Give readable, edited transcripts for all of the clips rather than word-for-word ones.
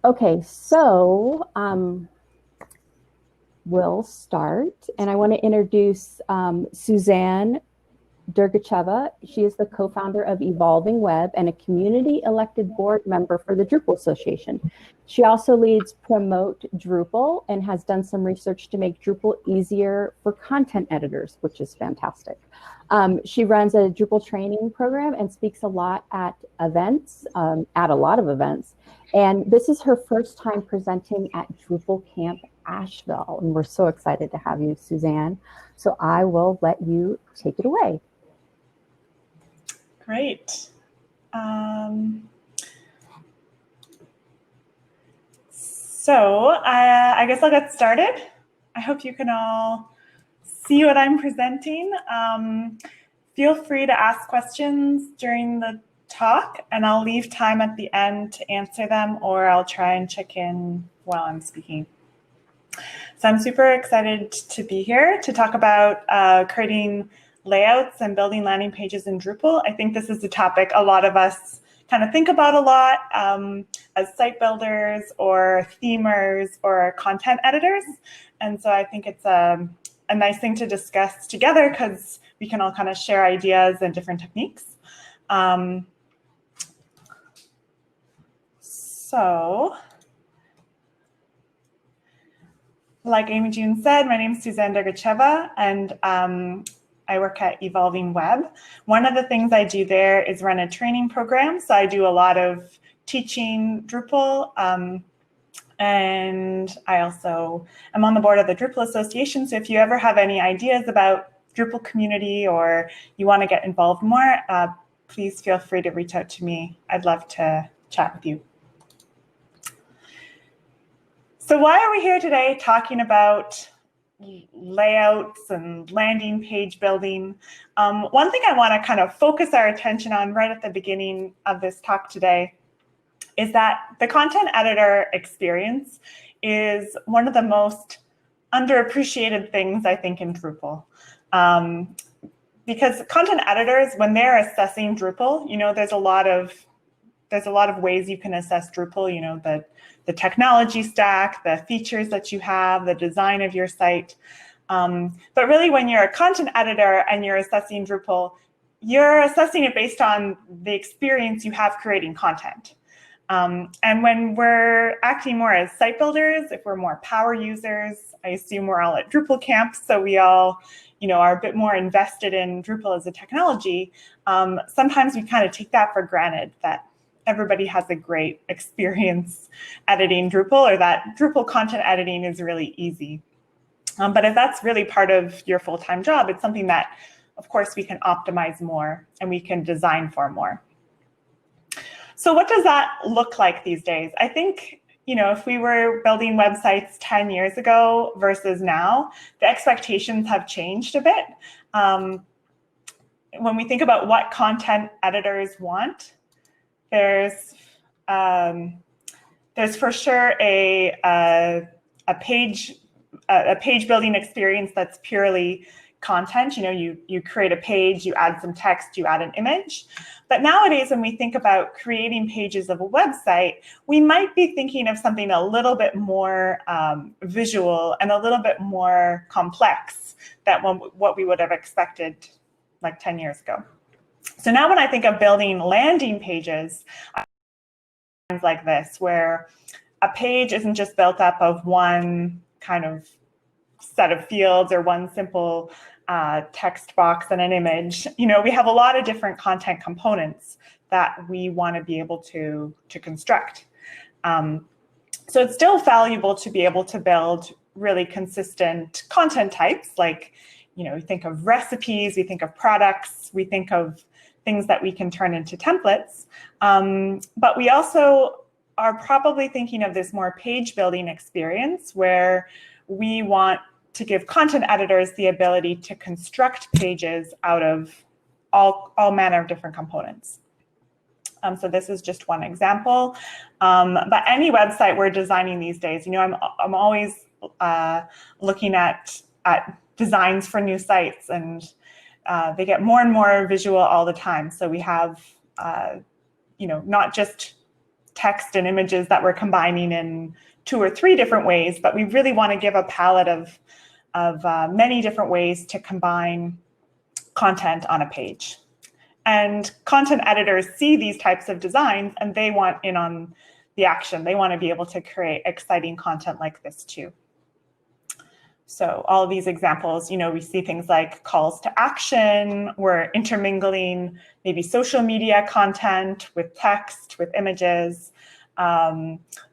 Okay, so we'll start, and I want to introduce Suzanne Dergacheva. She is the co-founder of Evolving Web and a community-elected board member for the Drupal Association. She also leads Promote Drupal and has done some research to make Drupal easier for content editors, which is fantastic. She runs a Drupal training program and speaks a lot at events, at a lot of events. And this is her first time presenting at Drupal Camp Asheville. And we're so excited to have you, Suzanne. So I will let you take it away. Great. So I guess I'll get started. I hope you can all see what I'm presenting. Feel free to ask questions during the talk, and I'll leave time at the end to answer them, or I'll try and check in while I'm speaking. So I'm super excited to be here to talk about creating layouts and building landing pages in Drupal. I think this is a topic a lot of us kind of think about a lot as site builders or themers or content editors. And so I think it's a nice thing to discuss together because we can all kind of share ideas and different techniques. So, like Amy June said, my name is Suzanne Dergacheva, and I work at Evolving Web. One of the things I do there is run a training program. So I do a lot of teaching Drupal, and I also am on the board of the Drupal Association. So if you ever have any ideas about Drupal community or you want to get involved more, please feel free to reach out to me. I'd love to chat with you. So why are we here today talking about layouts and landing page building? One thing I want to kind of focus our attention on right at the beginning of this talk today is that the content editor experience is one of the most underappreciated things, I think, in Drupal. Because content editors, when they're assessing Drupal, you know, there's a lot of ways you can assess Drupal, you know, the technology stack, the features that you have, the design of your site. But really, when you're a content editor and you're assessing Drupal, you're assessing it based on the experience you have creating content. And when we're acting more as site builders, if we're more power users, I assume we're all at Drupal camp, so we all, you know, are a bit more invested in Drupal as a technology. Sometimes we kind of take that for granted, that everybody has a great experience editing Drupal, or that Drupal content editing is really easy. But if that's really part of your full-time job, it's something that, of course, we can optimize more and we can design for more. So what does that look like these days? I think, you know, if we were building websites 10 years ago versus now, the expectations have changed a bit. When we think about what content editors want, there's for sure a page building experience that's purely content. You know, you create a page, you add some text, you add an image. But nowadays, when we think about creating pages of a website, we might be thinking of something a little bit more visual and a little bit more complex than what we would have expected like 10 years ago. So now when I think of building landing pages, things like this, where a page isn't just built up of one kind of set of fields or one simple text box and an image. You know, we have a lot of different content components that we want to be able to construct. So it's still valuable to be able to build really consistent content types, like, you know, we think of recipes, we think of products, we think of things that we can turn into templates. But we also are probably thinking of this more page building experience where we want to give content editors the ability to construct pages out of all manner of different components. So this is just one example. But any website we're designing these days, you know, I'm always looking at designs for new sites, and they get more and more visual all the time. So we have, you know, not just text and images that we're combining in 2 or 3 different ways, but we really want to give a palette of many different ways to combine content on a page. And content editors see these types of designs and they want in on the action. They want to be able to create exciting content like this too. So all of these examples, we see things like calls to action. We're intermingling maybe social media content with text, with images.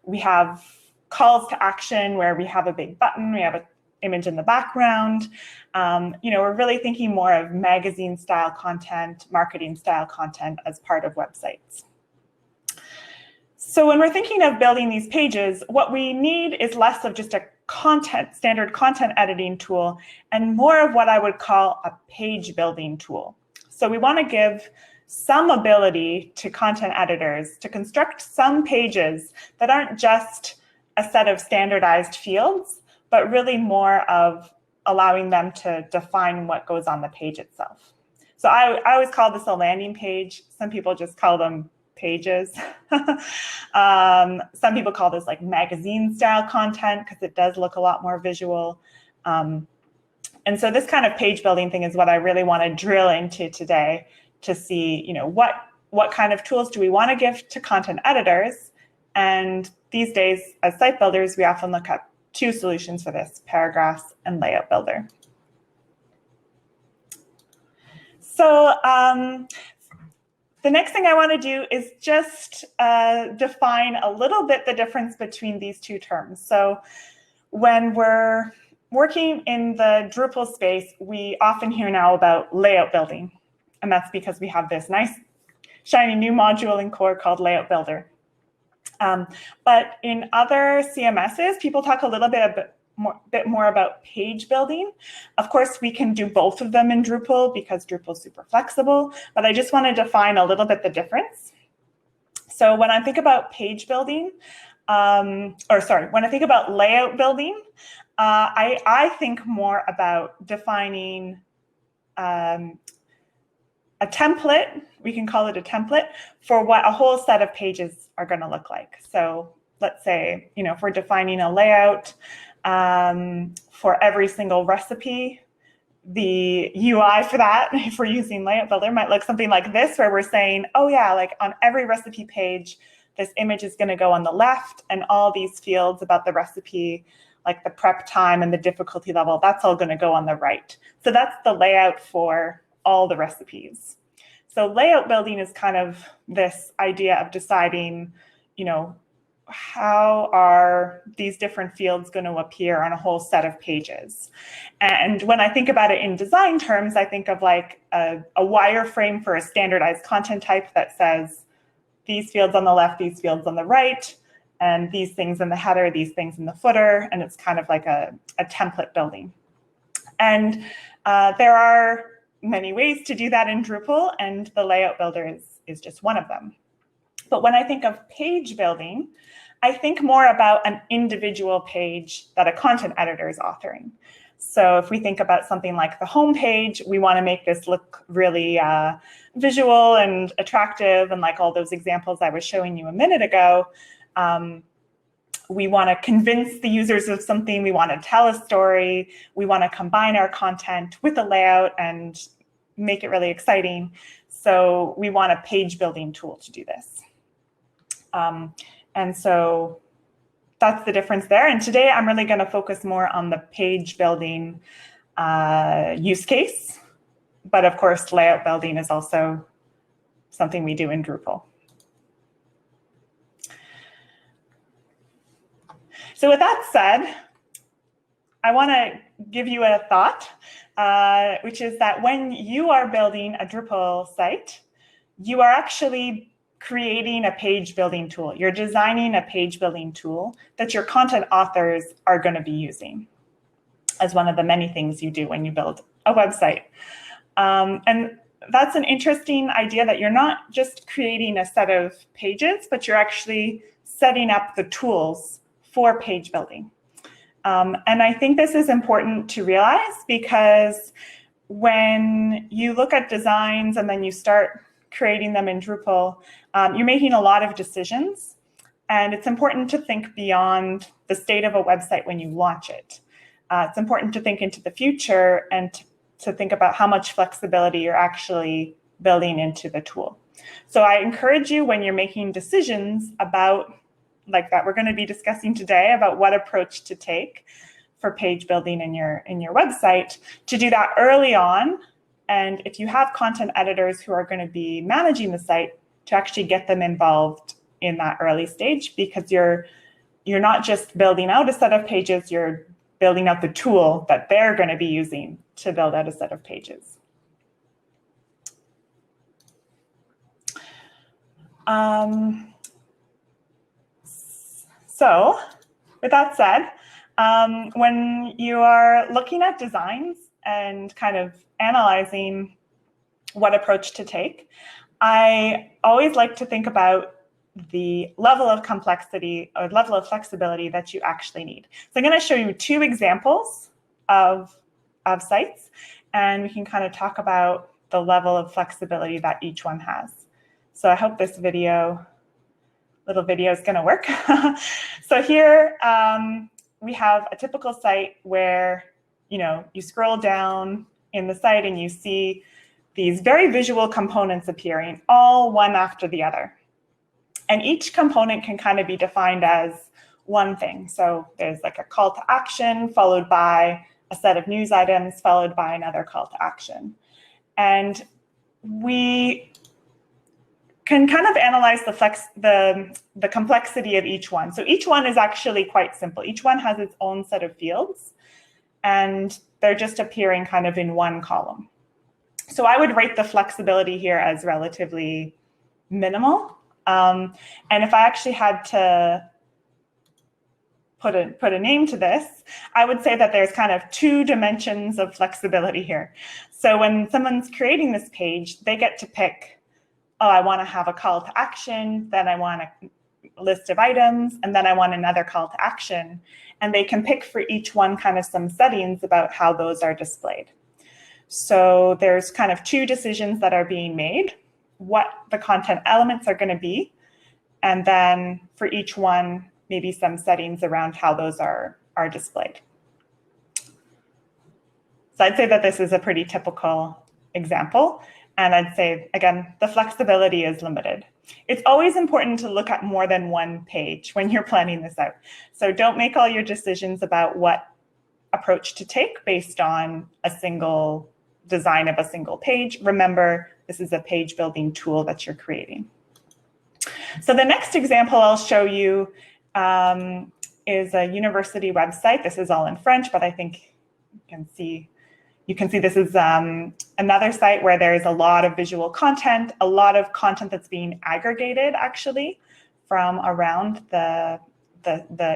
We have calls to action where we have a big button, we have an image in the background. We're really thinking more of magazine style content, marketing style content as part of websites. So when we're thinking of building these pages, what we need is less of just a standard content editing tool and more of what I would call a page building tool. So we want to give some ability to content editors to construct some pages that aren't just a set of standardized fields, but really more of allowing them to define what goes on the page itself. So I always call this a landing page. Some people just call them pages. Some people call this like magazine style content because it does look a lot more visual. And so this kind of page building thing is what I really want to drill into today to see, what kind of tools do we want to give to content editors? And these days, as site builders, we often look at 2 solutions for this, Paragraphs and Layout Builder. So the next thing I want to do is just define a little bit the difference between these 2 terms. So when we're working in the Drupal space, we often hear now about layout building. And that's because we have this nice, shiny new module in core called Layout Builder. But in other CMSs, people talk a little bit more about page building. Of course, we can do both of them in Drupal because Drupal is super flexible, but I just want to define a little bit the difference. So when I think about page building, when I think about layout building, I think more about defining a template, we can call it a template, for what a whole set of pages are going to look like. So let's say, if we're defining a layout for every single recipe, the UI for that, if we're using Layout Builder, might look something like this, where we're saying, oh yeah, like on every recipe page, this image is going to go on the left, and all these fields about the recipe, like the prep time and the difficulty level, that's all going to go on the right. So that's the layout for all the recipes. So layout building is kind of this idea of deciding, how are these different fields going to appear on a whole set of pages? And when I think about it in design terms, I think of like a wireframe for a standardized content type that says these fields on the left, these fields on the right, and these things in the header, these things in the footer, and it's kind of like a template building. And there are many ways to do that in Drupal, and the Layout Builder is just one of them. But when I think of page building, I think more about an individual page that a content editor is authoring. So if we think about something like the home page, we want to make this look really visual and attractive, and like all those examples I was showing you a minute ago. We want to convince the users of something. We want to tell a story. We want to combine our content with a layout and make it really exciting. So we want a page building tool to do this. And so that's the difference there. And today I'm really going to focus more on the page building use case. But of course, layout building is also something we do in Drupal. So with that said, I want to give you a thought, which is that when you are building a Drupal site, you are actually creating a page building tool. You're designing a page building tool that your content authors are going to be using as one of the many things you do when you build a website. And that's an interesting idea, that you're not just creating a set of pages, but you're actually setting up the tools for page building. And I think this is important to realize, because when you look at designs and then you start creating them in Drupal, you're making a lot of decisions. And it's important to think beyond the state of a website when you launch it. It's important to think into the future and to think about how much flexibility you're actually building into the tool. So I encourage you, when you're making decisions about, like that we're going to be discussing today, about what approach to take for page building in your website, to do that early on. And if you have content editors who are going to be managing the site, to actually get them involved in that early stage, because you're not just building out a set of pages, you're building out the tool that they're going to be using to build out a set of pages. So with that said, when you are looking at designs and kind of analyzing what approach to take, I always like to think about the level of complexity or level of flexibility that you actually need. So I'm going to show you two examples of sites, and we can kind of talk about the level of flexibility that each one has. So I hope this little video is going to work. So here we have a typical site where, you scroll down in the site and you see these very visual components appearing, all one after the other. And each component can kind of be defined as one thing. So there's like a call to action, followed by a set of news items, followed by another call to action. And we can kind of analyze the complexity of each one. So each one is actually quite simple. Each one has its own set of fields, and they're just appearing kind of in one column. So I would rate the flexibility here as relatively minimal. And if I actually had to put a name to this, I would say that there's kind of two dimensions of flexibility here. So when someone's creating this page, they get to pick, oh, I want to have a call to action, then I want a list of items, and then I want another call to action. And they can pick for each one kind of some settings about how those are displayed. So there's kind of two decisions that are being made, what the content elements are going to be, and then for each one, maybe some settings around how those are displayed. So I'd say that this is a pretty typical example. And I'd say, again, the flexibility is limited. It's always important to look at more than one page when you're planning this out. So don't make all your decisions about what approach to take based on a single design of a single page. Remember, this is a page building tool that you're creating. So the next example I'll show you is a university website. This is all in French, but I think you can see this is another site where there's a lot of visual content, a lot of content that's being aggregated actually from around the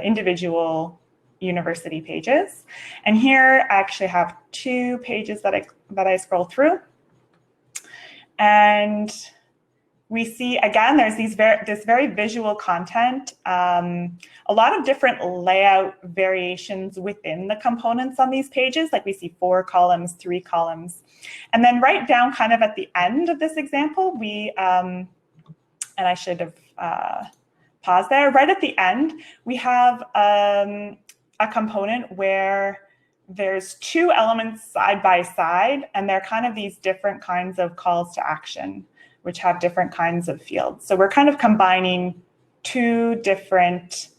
individual university pages. And here I actually have two pages that I scroll through. And we see, again, there's this very visual content, a lot of different layout variations within the components on these pages. Like we see 4 columns, 3 columns. And then right down kind of at the end of this example, we, and I should have paused there. Right at the end, we have a component where there's 2 elements side by side, and they're kind of these different kinds of calls to action, which have different kinds of fields. So we're kind of combining 2 different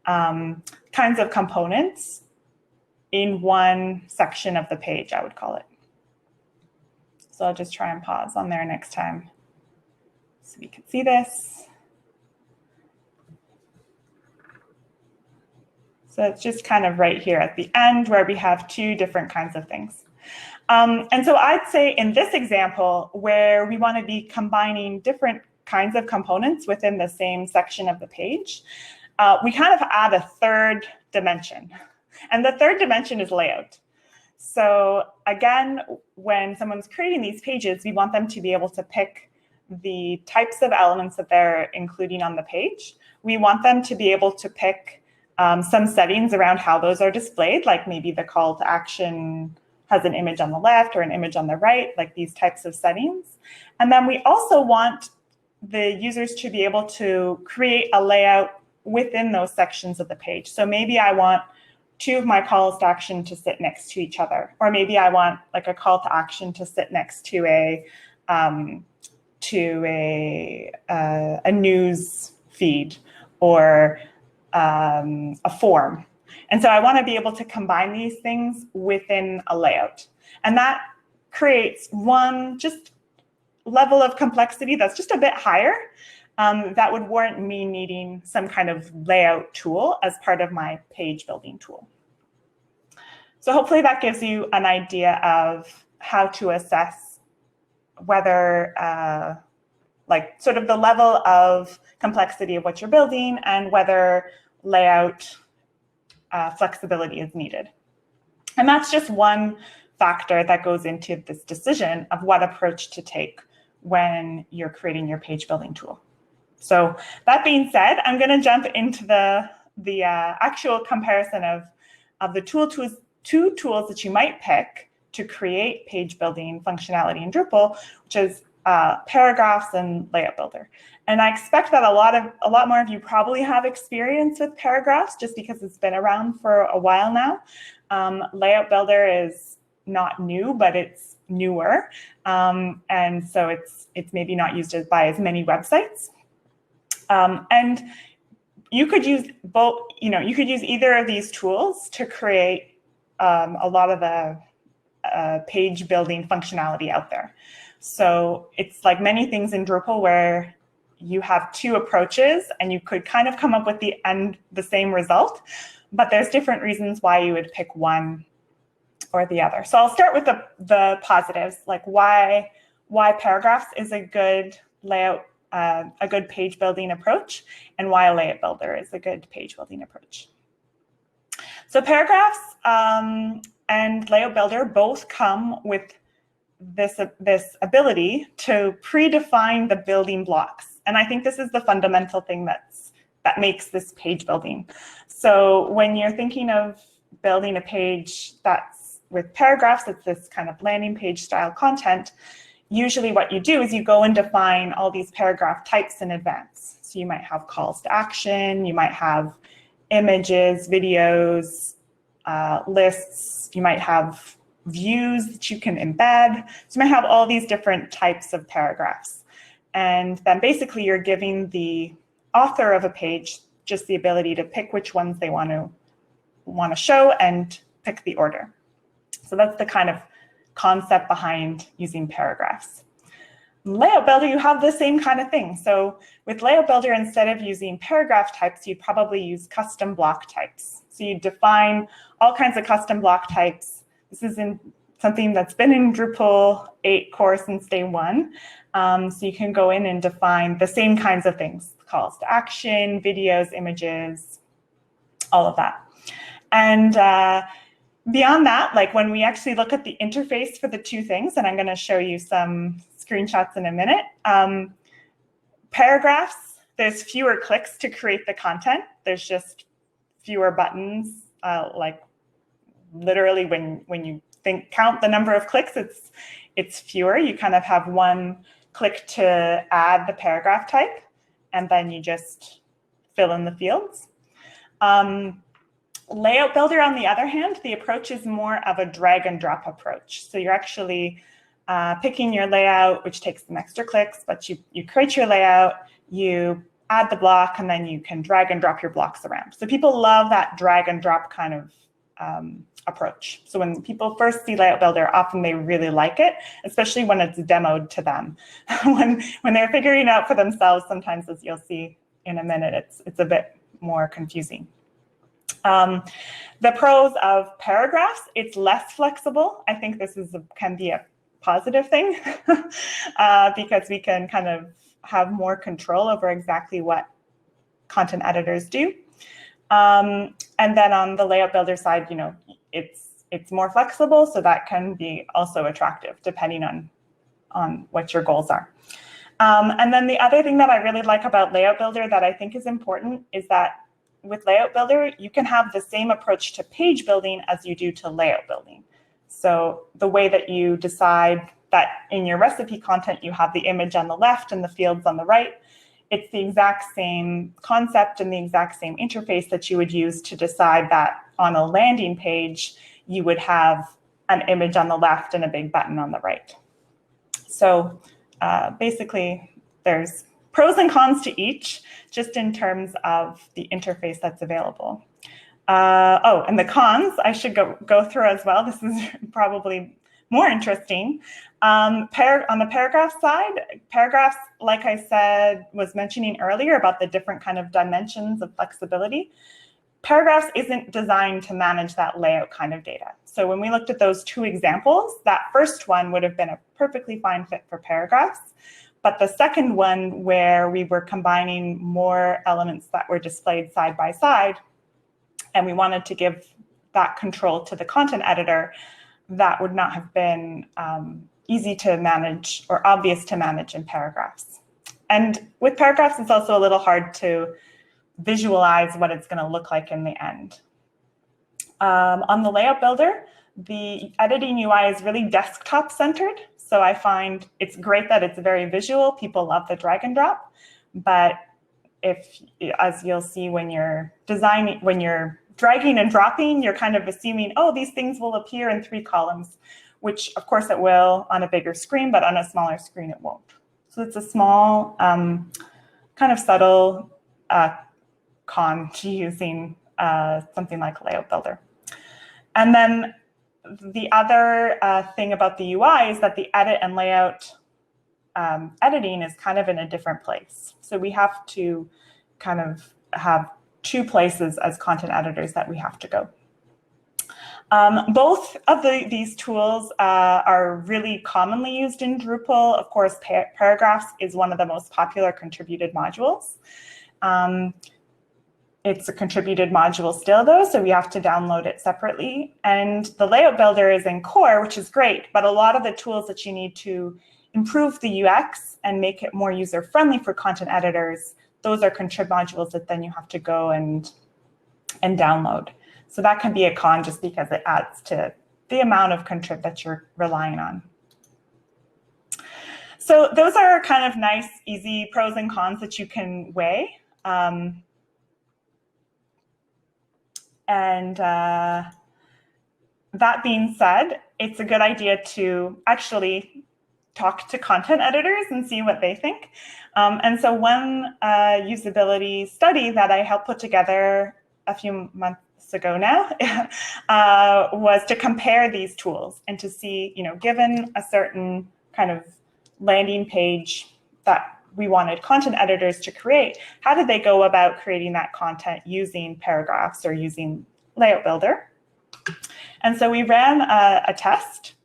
kinds of components in one section of the page, I would call it. So I'll just try and pause on there next time so we can see this. So it's just kind of right here at the end where we have 2 different kinds of things. And so I'd say in this example, where we want to be combining different kinds of components within the same section of the page, we kind of add a third dimension. And the third dimension is layout. So again, when someone's creating these pages, we want them to be able to pick the types of elements that they're including on the page. We want them to be able to pick some settings around how those are displayed, like maybe the call to action has an image on the left or an image on the right, like these types of settings. And then we also want the users to be able to create a layout within those sections of the page. So maybe I want two of my calls to action to sit next to each other, or maybe I want like a call to action to sit next to a news feed or a form. And so I want to be able to combine these things within a layout. And that creates one just level of complexity that's just a bit higher. That would warrant me needing some kind of layout tool as part of my page building tool. So hopefully that gives you an idea of how to assess whether, like sort of the level of complexity of what you're building and whether layout flexibility is needed. And that's just one factor that goes into this decision of what approach to take when you're creating your page building tool. So that being said, I'm going to jump into the actual comparison of the two tools that you might pick to create page building functionality in Drupal, which is Paragraphs and Layout Builder. And I expect that a lot more of you probably have experience with Paragraphs just because it's been around for a while now. Layout Builder is not new, but it's newer, and so it's maybe not used by as many websites. And you could use both. You could use either of these tools to create a lot of the page building functionality out there. So it's like many things in Drupal where you have two approaches and you could kind of come up with the same result, but there's different reasons why you would pick one or the other. So I'll start with the positives, like why Paragraphs is a good layout, a good page building approach, and why a Layout Builder is a good page building approach. So Paragraphs and Layout Builder both come with this ability to predefine the building blocks. And I think this is the fundamental thing that makes this page building. So when you're thinking of building a page that's with Paragraphs, it's this kind of landing page style content, usually what you do is you go and define all these paragraph types in advance. So you might have calls to action, you might have images, videos, lists, you might have views that you can embed. So you might have all these different types of paragraphs. And then basically you're giving the author of a page just the ability to pick which ones they want to show and pick the order. So that's the kind of concept behind using Paragraphs. Layout Builder, you have the same kind of thing. So with Layout Builder, instead of using paragraph types, you'd probably use custom block types. So you define all kinds of custom block types. This is something that's been in Drupal 8 core since day one. So you can go in and define the same kinds of things, calls to action, videos, images, all of that. And beyond that, like when we actually look at the interface for the two things, and I'm going to show you some screenshots in a minute, Paragraphs, there's fewer clicks to create the content. There's just fewer buttons. Like literally when you count the number of clicks, it's fewer. You kind of have one click to add the paragraph type, and then you just fill in the fields. Layout Builder, on the other hand, the approach is more of a drag and drop approach. So you're actually picking your layout, which takes some extra clicks, but you create your layout, you add the block, and then you can drag and drop your blocks around. So people love that drag and drop kind of approach. So when people first see Layout Builder, often they really like it, especially when it's demoed to them. when they're figuring out for themselves, sometimes, as you'll see in a minute, it's a bit more confusing. The pros of Paragraphs, it's less flexible. I think this can be a positive thing because we can kind of have more control over exactly what content editors do. And then on the Layout Builder side, it's more flexible, so that can be also attractive depending on what your goals are. And then the other thing that I really like about Layout Builder that I think is important is that with Layout Builder, you can have the same approach to page building as you do to layout building. So the way that you decide that in your recipe content, you have the image on the left and the fields on the right, it's the exact same concept and the exact same interface that you would use to decide that on a landing page, you would have an image on the left and a big button on the right. So basically, there's pros and cons to each, just in terms of the interface that's available. Oh, and the cons, I should go through as well. This is probably more interesting. On the paragraph side, paragraphs, like I said, was mentioning earlier about the different kind of dimensions of flexibility. Paragraphs isn't designed to manage that layout kind of data. So when we looked at those two examples, that first one would have been a perfectly fine fit for paragraphs. But the second one, where we were combining more elements that were displayed side by side, and we wanted to give that control to the content editor, that would not have been easy to manage or obvious to manage in paragraphs. And with paragraphs, it's also a little hard to visualize what it's going to look like in the end. On the layout builder, the editing UI is really desktop centered. So I find it's great that it's very visual. People love the drag and drop. But as you'll see when you're designing, when you're dragging and dropping, you're kind of assuming, oh, these things will appear in 3 columns, which of course it will on a bigger screen, but on a smaller screen it won't. So it's a small, kind of subtle con to using something like Layout Builder. And then the other thing about the UI is that the edit and layout editing is kind of in a different place. So we have to kind of have 2 places as content editors that we have to go. Both of these tools are really commonly used in Drupal. Of course, Paragraphs is one of the most popular contributed modules. It's a contributed module still, though, so we have to download it separately. And the Layout Builder is in core, which is great, but a lot of the tools that you need to improve the UX and make it more user-friendly for content editors, those are contrib modules that then you have to go and download. So that can be a con just because it adds to the amount of contrib that you're relying on. So those are kind of nice, easy pros and cons that you can weigh. That being said, it's a good idea to actually talk to content editors and see what they think. And so one usability study that I helped put together a few months ago now was to compare these tools and to see, given a certain kind of landing page that we wanted content editors to create, how did they go about creating that content using Paragraphs or using Layout Builder? And so we ran a test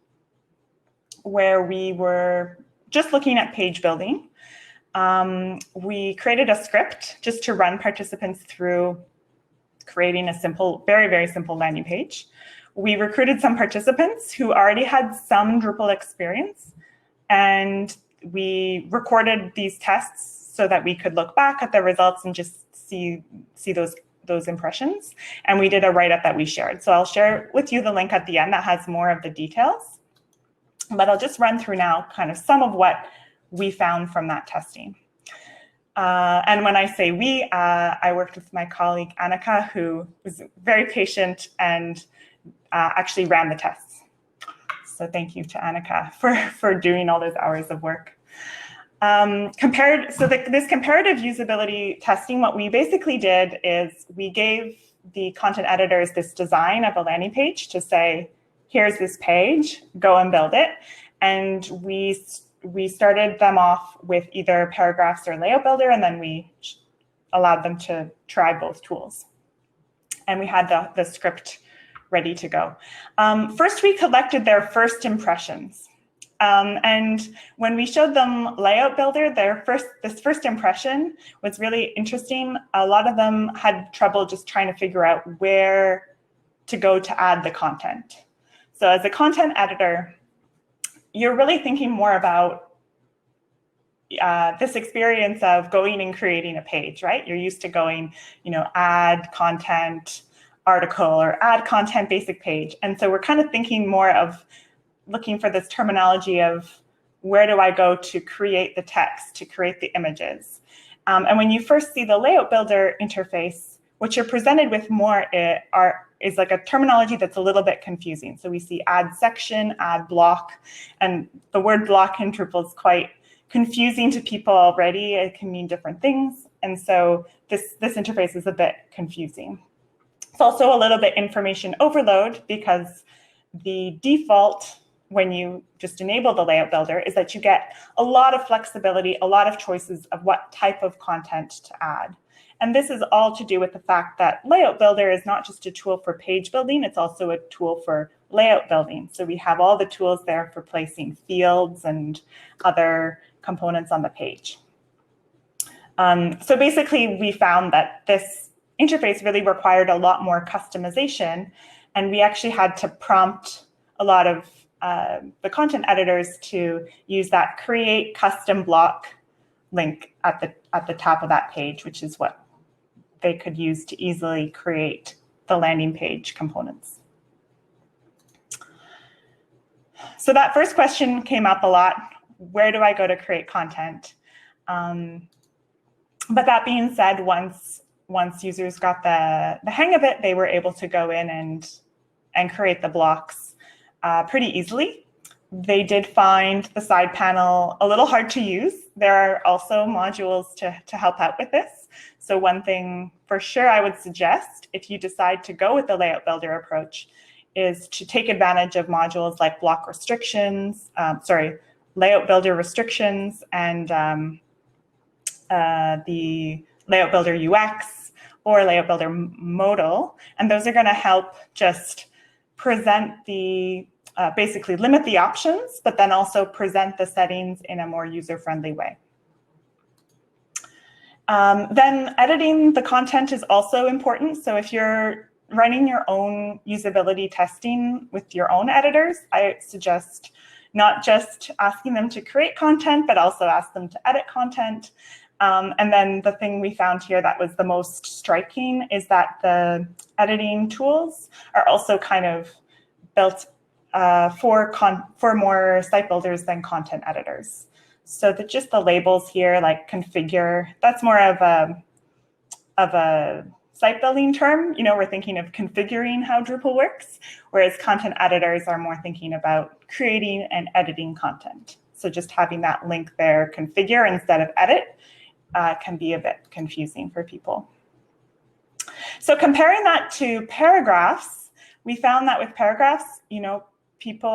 where we were just looking at page building. We created a script just to run participants through creating a simple, very, very simple landing page. We recruited some participants who already had some Drupal experience, and we recorded these tests so that we could look back at the results and just see those impressions. And we did a write-up that we shared. So I'll share with you the link at the end that has more of the details. But I'll just run through now kind of some of what we found from that testing. And when I say we, I worked with my colleague Annika, who was very patient and actually ran the tests. So thank you to Annika for doing all those hours of work. This comparative usability testing, what we basically did is we gave the content editors this design of a landing page to say, here's this page, go and build it. And we started them off with either Paragraphs or Layout Builder, and then we allowed them to try both tools. And we had the script ready to go. First, we collected their first impressions. And when we showed them Layout Builder, this first impression was really interesting. A lot of them had trouble just trying to figure out where to go to add the content. So as a content editor, you're really thinking more about this experience of going and creating a page, right? You're used to going, add content article or add content basic page. And so we're kind of thinking more of looking for this terminology of where do I go to create the text, to create the images. And when you first see the layout builder interface, what you're presented with more is like a terminology that's a little bit confusing. So we see add section, add block, and the word block in Drupal is quite confusing to people already. It can mean different things. And so this interface is a bit confusing. It's also a little bit information overload because the default when you just enable the layout builder is that you get a lot of flexibility, a lot of choices of what type of content to add. And this is all to do with the fact that layout builder is not just a tool for page building, it's also a tool for layout building. So we have all the tools there for placing fields and other components on the page. So basically we found that this interface really required a lot more customization, and we actually had to prompt a lot of the content editors to use that create custom block link at the top of that page, which is what they could use to easily create the landing page components. So that first question came up a lot. Where do I go to create content? But that being said, once users got the hang of it, they were able to go in and create the blocks pretty easily. They did find the side panel a little hard to use. There are also modules to help out with this. So one thing for sure I would suggest if you decide to go with the layout builder approach is to take advantage of modules like block restrictions, layout builder restrictions, and the layout builder UX or layout builder modal. And those are going to help just present the basically limit the options, but then also present the settings in a more user-friendly way. Then editing the content is also important. So if you're running your own usability testing with your own editors, I suggest not just asking them to create content, but also ask them to edit content. And then the thing we found here that was the most striking is that the editing tools are also kind of built for more site builders than content editors. So just the labels here, like configure, that's more of a site building term. You know, we're thinking of configuring how Drupal works, whereas content editors are more thinking about creating and editing content. So just having that link there, configure instead of edit, can be a bit confusing for people. So comparing that to paragraphs, we found that with paragraphs, you know, people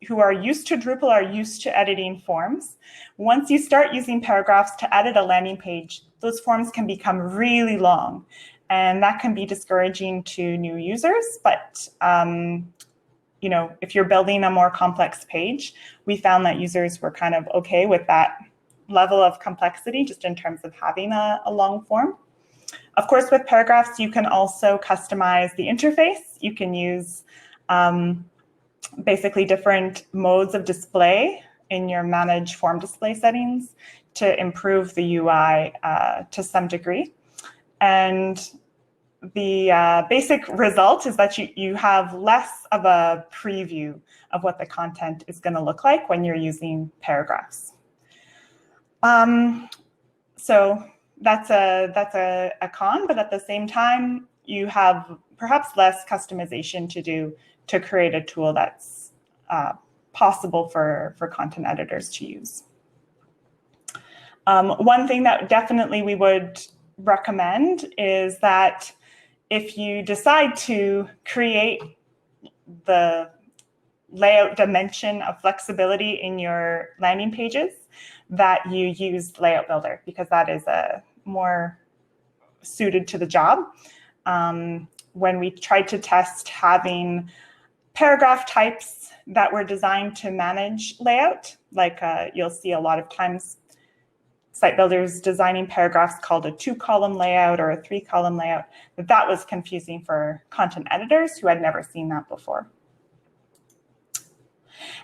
who are used to Drupal are used to editing forms. Once you start using paragraphs to edit a landing page, those forms can become really long, and that can be discouraging to new users. But you know, if you're building a more complex page, we found that users were kind of okay with that level of complexity, just in terms of having a long form. Of course, with paragraphs, you can also customize the interface. You can use basically different modes of display in your manage form display settings to improve the UI to some degree. And the basic result is that you have less of a preview of what the content is going to look like when you're using paragraphs. So that's a con, but at the same time, you have perhaps less customization to do to create a tool that's possible for content editors to use. One thing that definitely we would recommend is that if you decide to create the layout dimension of flexibility in your landing pages, that you use Layout Builder, because that is more suited to the job. When we tried to test having paragraph types that were designed to manage layout, like you'll see a lot of times site builders designing paragraphs called a 2-column layout or a 3-column layout, that was confusing for content editors who had never seen that before.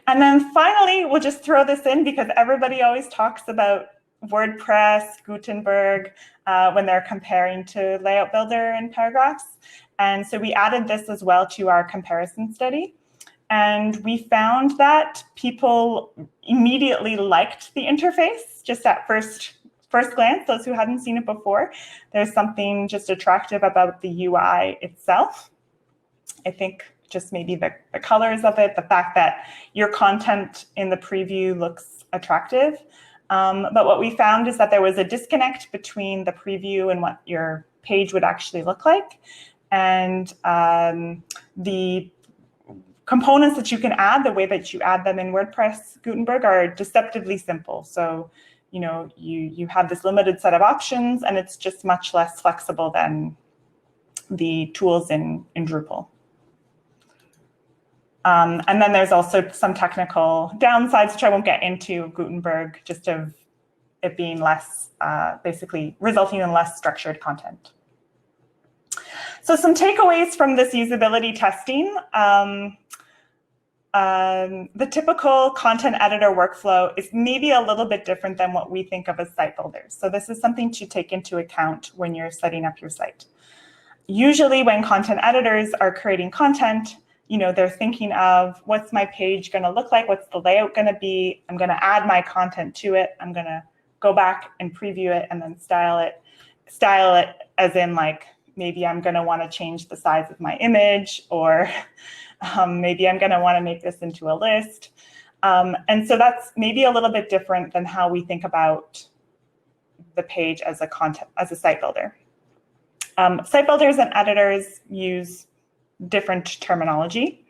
And then finally, we'll just throw this in because everybody always talks about WordPress, Gutenberg, when they're comparing to Layout Builder and paragraphs. And so we added this as well to our comparison study. And we found that people immediately liked the interface just at first first glance, those who hadn't seen it before, there's something just attractive about the UI itself. I think just maybe the colors of it, the fact that your content in the preview looks attractive. But what we found is that there was a disconnect between the preview and what your page would actually look like. And the components that you can add, the way that you add them in WordPress Gutenberg, are deceptively simple. So, you know, you have this limited set of options, and it's just much less flexible than the tools in Drupal. And then there's also some technical downsides, which I won't get into, Gutenberg, just of it being less, basically resulting in less structured content. So some takeaways from this usability testing. The typical content editor workflow is maybe a little bit different than what we think of as site builders. So this is something to take into account when you're setting up your site. Usually when content editors are creating content, you know, they're thinking of what's my page going to look like? What's the layout going to be? I'm going to add my content to it. I'm going to go back and preview it and then style it. Style it as in, like, maybe I'm going to want to change the size of my image, or maybe I'm going to want to make this into a list. And so that's maybe a little bit different than how we think about the page as a site builder. Site builders and editors use different terminology.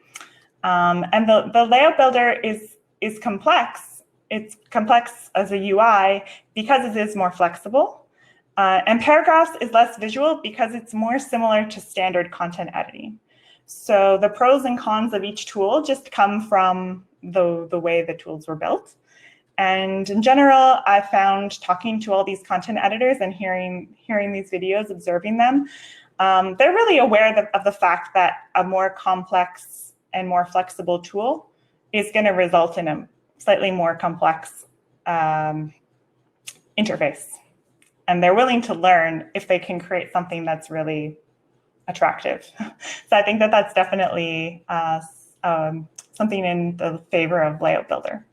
And the layout builder is complex. It's complex as a UI because it is more flexible. And paragraphs is less visual because it's more similar to standard content editing. So the pros and cons of each tool just come from the way the tools were built. And in general, I found, talking to all these content editors and hearing these videos, observing them, they're really aware of the fact that a more complex and more flexible tool is going to result in a slightly more complex interface. And they're willing to learn if they can create something that's really attractive. So I think that that's definitely something in the favor of Layout Builder.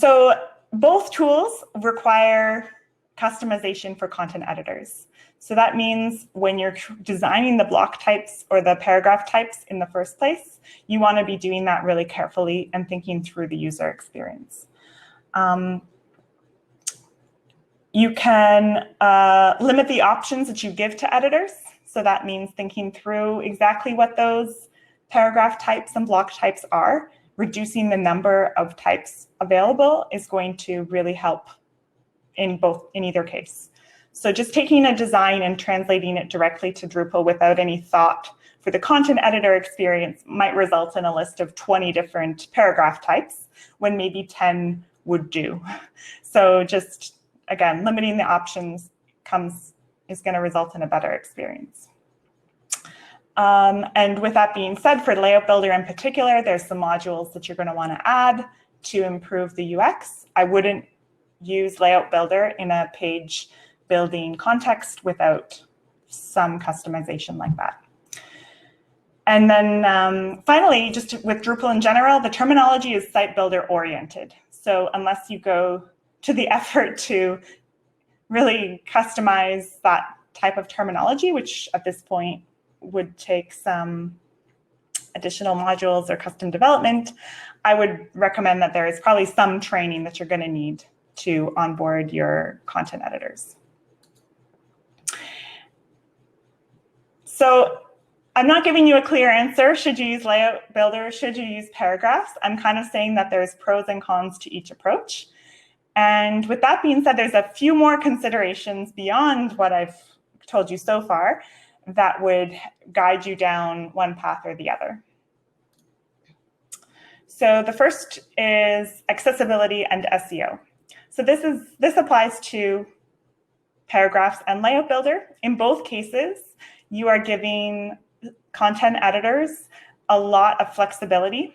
So both tools require customization for content editors. So that means when you're designing the block types or the paragraph types in the first place, you want to be doing that really carefully and thinking through the user experience. You can limit the options that you give to editors. So that means thinking through exactly what those paragraph types and block types are. Reducing the number of types available is going to really help in either case. So just taking a design and translating it directly to Drupal without any thought for the content editor experience might result in a list of 20 different paragraph types when maybe 10 would do. So just, again, limiting the options is going to result in a better experience. And with that being said, for Layout Builder in particular, there's some modules that you're going to want to add to improve the UX. I wouldn't use Layout Builder in a page building context without some customization like that. And then finally, just with Drupal in general, the terminology is site builder oriented. So unless you go to the effort to really customize that type of terminology, which at this point would take some additional modules or custom development, I would recommend that there is probably some training that you're going to need to onboard your content editors. So I'm not giving you a clear answer. Should you use Layout Builder? Should you use paragraphs? I'm kind of saying that there's pros and cons to each approach. And with that being said, there's a few more considerations beyond what I've told you so far that would guide you down one path or the other. So the first is accessibility and SEO. So this applies to paragraphs and Layout Builder. In both cases, you are giving content editors a lot of flexibility.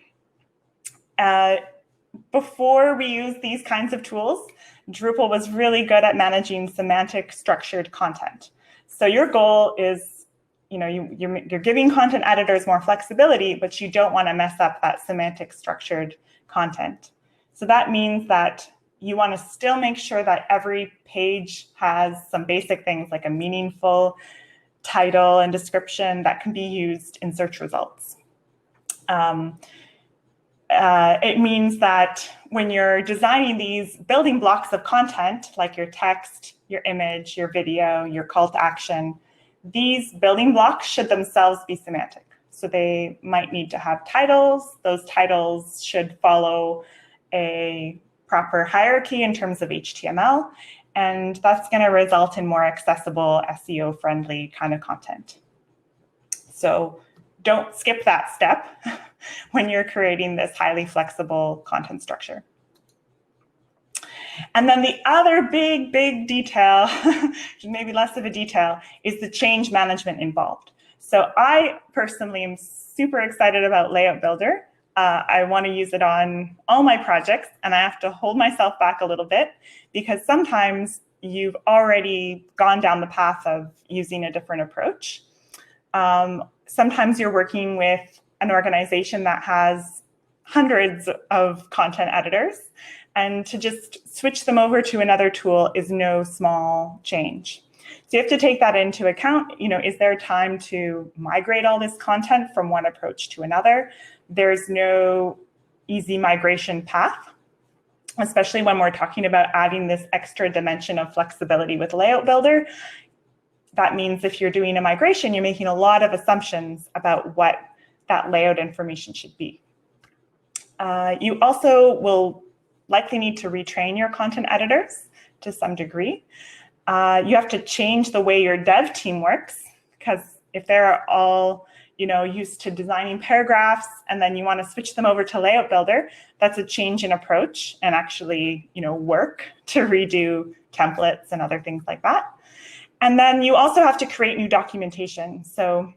Before we used these kinds of tools, Drupal was really good at managing semantic structured content. So your goal is, you know, you're giving content editors more flexibility, but you don't want to mess up that semantic structured content. So that means that you want to still make sure that every page has some basic things like a meaningful title and description that can be used in search results. It means that when you're designing these building blocks of content, like your text, your image, your video, your call to action, these building blocks should themselves be semantic. So they might need to have titles. Those titles should follow a proper hierarchy in terms of HTML, and that's going to result in more accessible, SEO-friendly kind of content. So don't skip that step when you're creating this highly flexible content structure. And then the other big detail, maybe less of a detail, is the change management involved. So I personally am super excited about Layout Builder. I want to use it on all my projects, and I have to hold myself back a little bit because sometimes you've already gone down the path of using a different approach. Sometimes you're working with an organization that has hundreds of content editors, and to just switch them over to another tool is no small change. So you have to take that into account. Is there time to migrate all this content from one approach to another? There's no easy migration path, especially when we're talking about adding this extra dimension of flexibility with Layout Builder. That means if you're doing a migration, you're making a lot of assumptions about what that layout information should be. You also will likely need to retrain your content editors to some degree. You have to change the way your dev team works, because if they're all used to designing paragraphs and then you want to switch them over to Layout Builder, that's a change in approach and actually work to redo templates and other things like that. And then you also have to create new documentation. So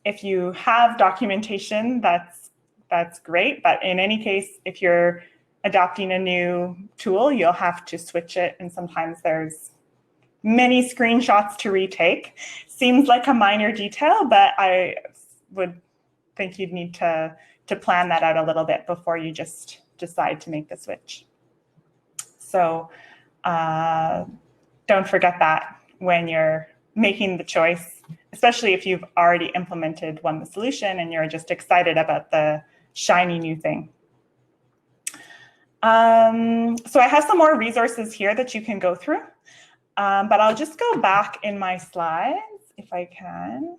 if you have documentation, that's great. But in any case, if you're adopting a new tool, you'll have to switch it. And sometimes there's many screenshots to retake. Seems like a minor detail, but I would think you'd need to plan that out a little bit before you just decide to make the switch. So don't forget that when you're making the choice, especially if you've already implemented the solution and you're just excited about the shiny new thing. So I have some more resources here that you can go through, but I'll just go back in my slides, if I can,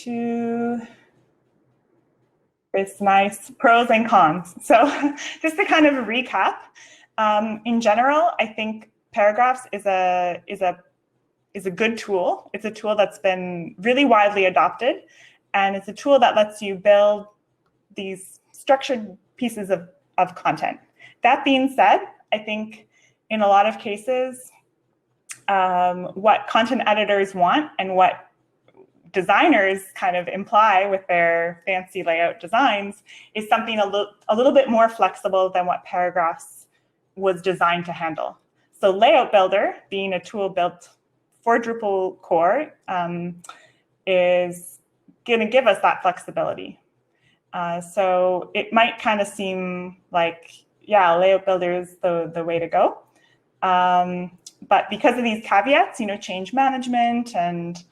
to this nice pros and cons. So just to kind of recap, in general, I think Paragraphs is a good tool. It's a tool that's been really widely adopted, and it's a tool that lets you build these structured pieces of content. That being said, I think in a lot of cases, what content editors want and what designers kind of imply with their fancy layout designs is something a little bit more flexible than what Paragraphs was designed to handle. So Layout Builder, being a tool built for Drupal core, is going to give us that flexibility. So it might kind of seem like, yeah, Layout Builder is the way to go. But because of these caveats, change management and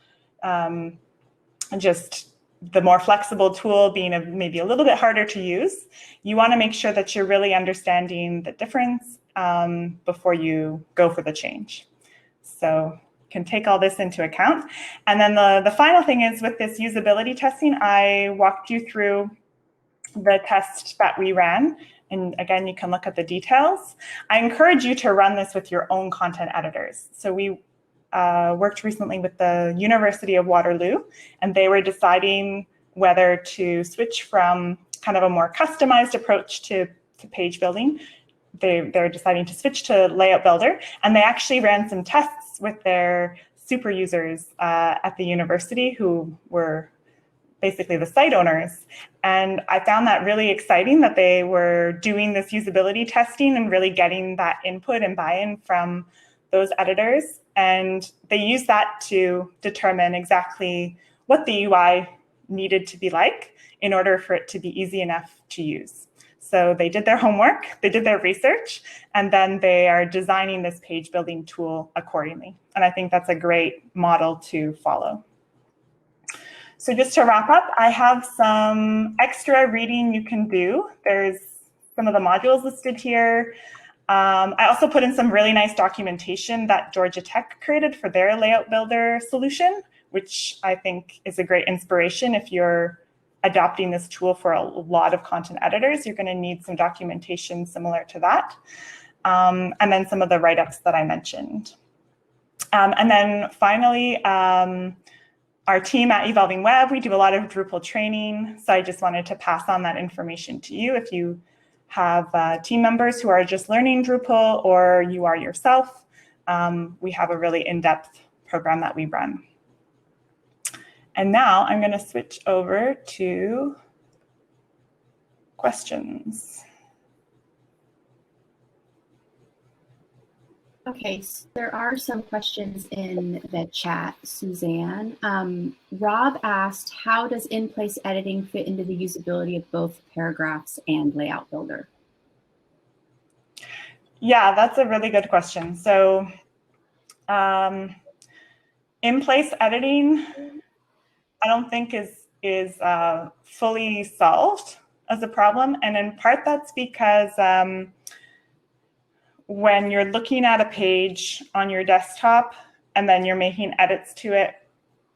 just the more flexible tool being maybe a little bit harder to use, you want to make sure that you're really understanding the difference before you go for the change. So you can take all this into account. And then the final thing is with this usability testing, I walked you through the test that we ran. And again, you can look at the details. I encourage you to run this with your own content editors. So we worked recently with the University of Waterloo, and they were deciding whether to switch from kind of a more customized approach to page building. They're deciding to switch to Layout Builder, and they actually ran some tests with their super users at the university who were basically the site owners. And I found that really exciting that they were doing this usability testing and really getting that input and buy-in from those editors. And they used that to determine exactly what the UI needed to be like in order for it to be easy enough to use. So they did their homework, they did their research, and then they are designing this page building tool accordingly. And I think that's a great model to follow. So just to wrap up, I have some extra reading you can do. There's some of the modules listed here. I also put in some really nice documentation that Georgia Tech created for their layout builder solution, which I think is a great inspiration. If you're adopting this tool for a lot of content editors, you're going to need some documentation similar to that. And then some of the write-ups that I mentioned. And then finally, our team at Evolving Web, we do a lot of Drupal training. So I just wanted to pass on that information to you. If you have team members who are just learning Drupal, or you are yourself, we have a really in-depth program that we run. And now I'm going to switch over to questions. Okay, so there are some questions in the chat, Suzanne. Rob asked, how does InPlace Editing fit into the usability of both paragraphs and Layout Builder? Yeah, that's a really good question. So InPlace Editing, I don't think is fully solved as a problem. And in part, that's because when you're looking at a page on your desktop and then you're making edits to it,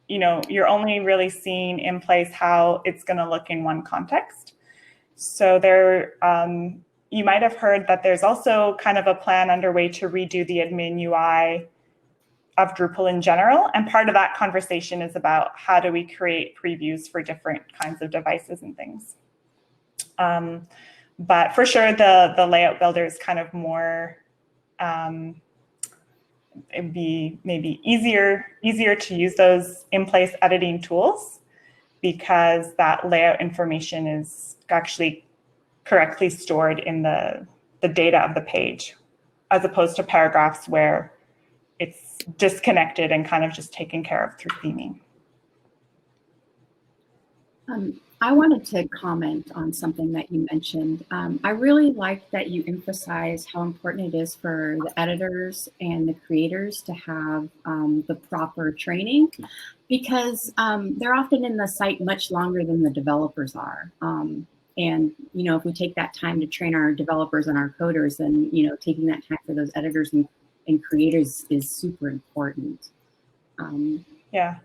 you know, you're only really seeing InPlace how it's going to look in one context. So there, you might have heard that there's also kind of a plan underway to redo the admin UI of Drupal in general. And part of that conversation is about how do we create previews for different kinds of devices and things. But for sure, the layout builder is kind of more, it'd be maybe easier to use those InPlace editing tools because that layout information is actually correctly stored in the data of the page, as opposed to paragraphs where it's disconnected and kind of just taken care of through theming. I wanted to comment on something that you mentioned. I really like that you emphasize how important it is for the editors and the creators to have the proper training, because they're often in the site much longer than the developers are. And, you know, if we take that time to train our developers and our coders, then, you know, taking that time for those editors and creators is super important. Yeah,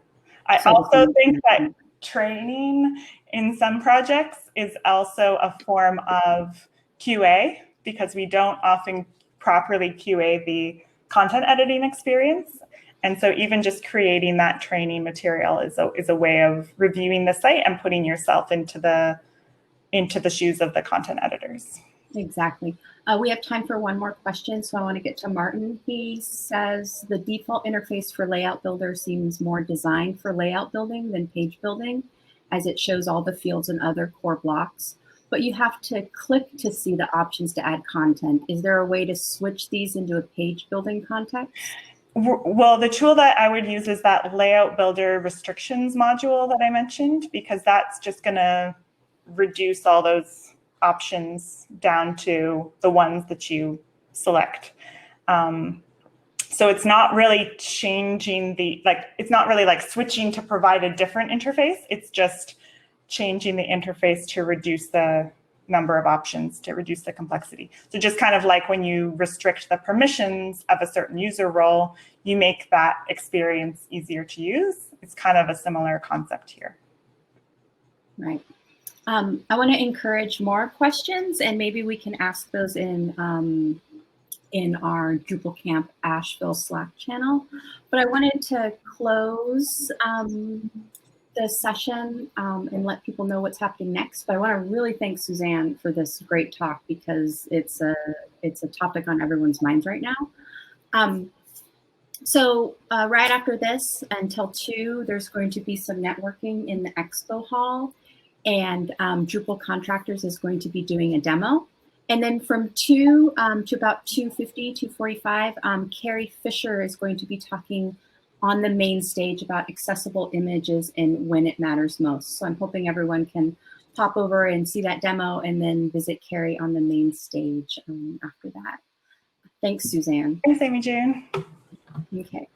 I also think that training in some projects is also a form of QA, because we don't often properly QA the content editing experience. And so even just creating that training material is a way of reviewing the site and putting yourself into the shoes of the content editors. Exactly. We have time for one more question, so I want to get to Martin. He says the default interface for Layout Builder seems more designed for layout building than page building, as it shows all the fields and other core blocks. But you have to click to see the options to add content. Is there a way to switch these into a page building context? Well, the tool that I would use is that Layout Builder restrictions module that I mentioned, because that's just going to reduce all those options down to the ones that you select. So it's not really changing it's not really like switching to provide a different interface. It's just changing the interface to reduce the number of options, to reduce the complexity. So just kind of like when you restrict the permissions of a certain user role, you make that experience easier to use. It's kind of a similar concept here. Right. I want to encourage more questions, and maybe we can ask those in our Drupal Camp Asheville Slack channel. But I wanted to close the session and let people know what's happening next. But I want to really thank Suzanne for this great talk, because it's a topic on everyone's minds right now. So right after this, until 2, there's going to be some networking in the expo hall. And Drupal Contractors is going to be doing a demo. And then from 2 to about 2:50, 2:45, Carrie Fisher is going to be talking on the main stage about accessible images and when it matters most. So I'm hoping everyone can pop over and see that demo and then visit Carrie on the main stage after that. Thanks, Suzanne. Thanks, Amy June. Okay.